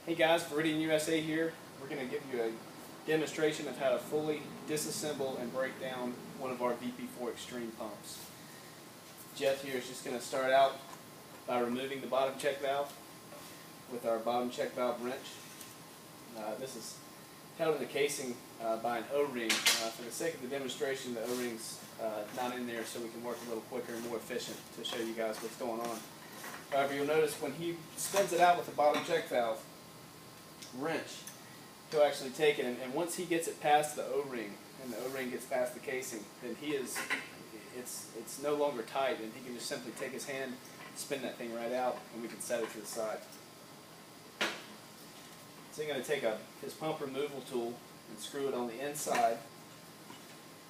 Hey guys, Viridian USA here. We're going to give you a demonstration of how to fully disassemble and break down one of our VP4 Extreme Pumps. Jeff here is just going to start out by removing the bottom check valve with our bottom check valve wrench. This is held in the casing by an O-ring. For the sake of the demonstration, the O-ring's not in there so we can work a little quicker and more efficient to show you guys what's going on. However, you'll notice when he spins it out with the bottom check valve wrench, he'll actually take it, and once he gets it past the O-ring and the O-ring gets past the casing, then it's no longer tight, and he can just simply take his hand, spin that thing right out, and we can set it to the side. So he's going to take his pump removal tool and screw it on the inside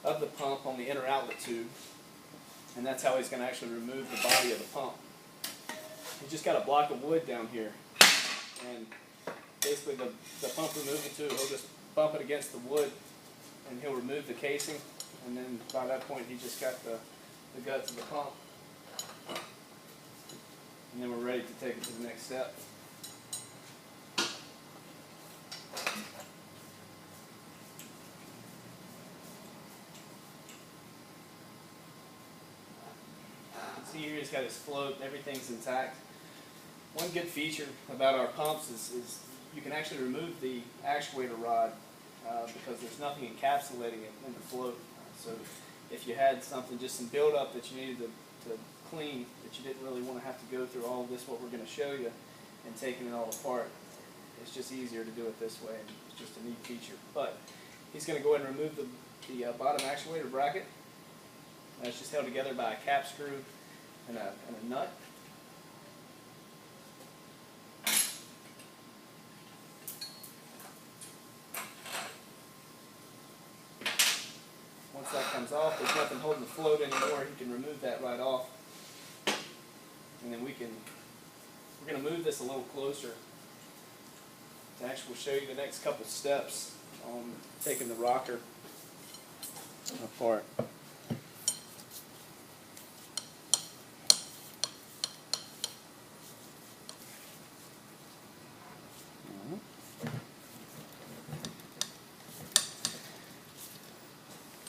of the pump on the inner outlet tube, and that's how he's going to actually remove the body of the pump. He's just got a block of wood down here, and basically the pump removal tool, he'll just bump it against the wood and he'll remove the casing, and then by that point he's just got the guts of the pump, and then we're ready to take it to the next step. See here, he's got his float, everything's intact. One good feature about our pumps is you can actually remove the actuator rod because there's nothing encapsulating it in the float. So if you had something, just some buildup that you needed to clean, that you didn't really want to have to go through all of this, what we're going to show you, and taking it all apart, it's just easier to do it this way, and it's just a neat feature. But he's going to go ahead and remove the bottom actuator bracket. It's just held together by a cap screw and a nut. Once that comes off, there's nothing holding the float anymore. He can remove that right off, and then we're going to move this a little closer to actually show you the next couple steps on taking the rocker apart.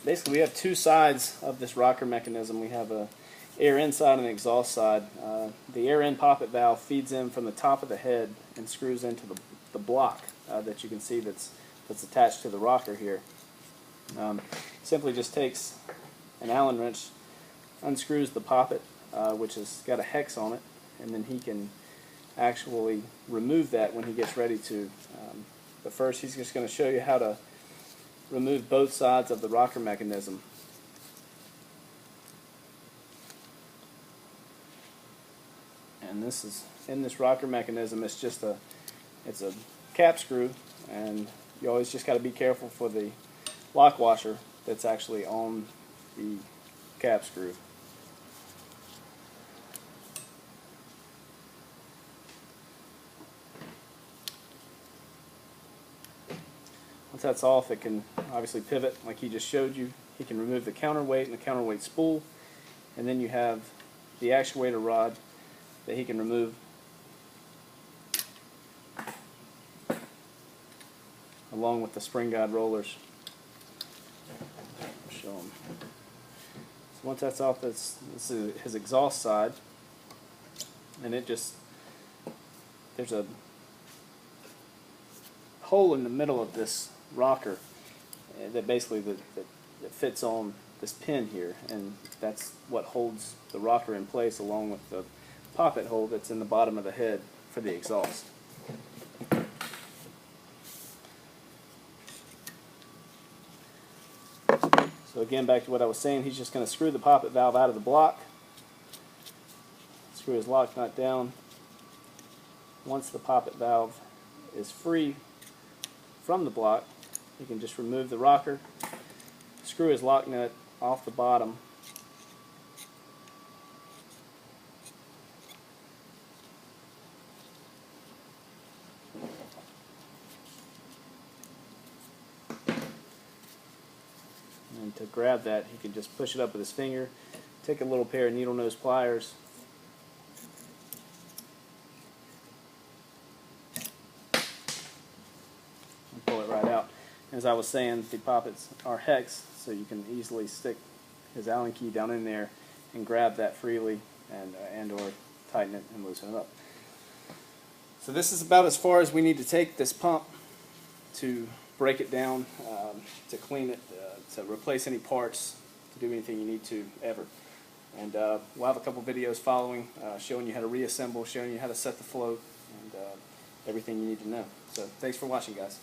Basically, we have two sides of this rocker mechanism. We have a air in side and an exhaust side. The air in poppet valve feeds in from the top of the head and screws into the block that you can see that's attached to the rocker here. Simply just takes an Allen wrench, unscrews the poppet, which has got a hex on it, and then he can actually remove that when he gets ready to. But first, he's just going to show you how to remove both sides of the rocker mechanism. And this is in this rocker mechanism. It's a cap screw, and you always just got to be careful for the lock washer that's actually on the cap screw. Once that's off, it can obviously pivot like he just showed you. He can remove the counterweight and the counterweight spool, and then you have the actuator rod that he can remove along with the spring guide rollers. Show him. So once that's off, this is his exhaust side, and there's a hole in the middle of this rocker that basically that fits on this pin here, and that's what holds the rocker in place, along with the poppet hole that's in the bottom of the head for the exhaust. So again, back to what I was saying, he's just going to screw the poppet valve out of the block, screw his lock nut down. Once the poppet valve is free from the block, you can just remove the rocker, screw his lock nut off the bottom, and to grab that, he can just push it up with his finger, take a little pair of needle nose pliers, As I was saying, the poppets are hex, so you can easily stick his Allen key down in there and grab that freely and or tighten it and loosen it up. So this is about as far as we need to take this pump to break it down, to clean it, to replace any parts, to do anything you need to ever. And we'll have a couple videos following showing you how to reassemble, showing you how to set the float, and everything you need to know. So thanks for watching, guys.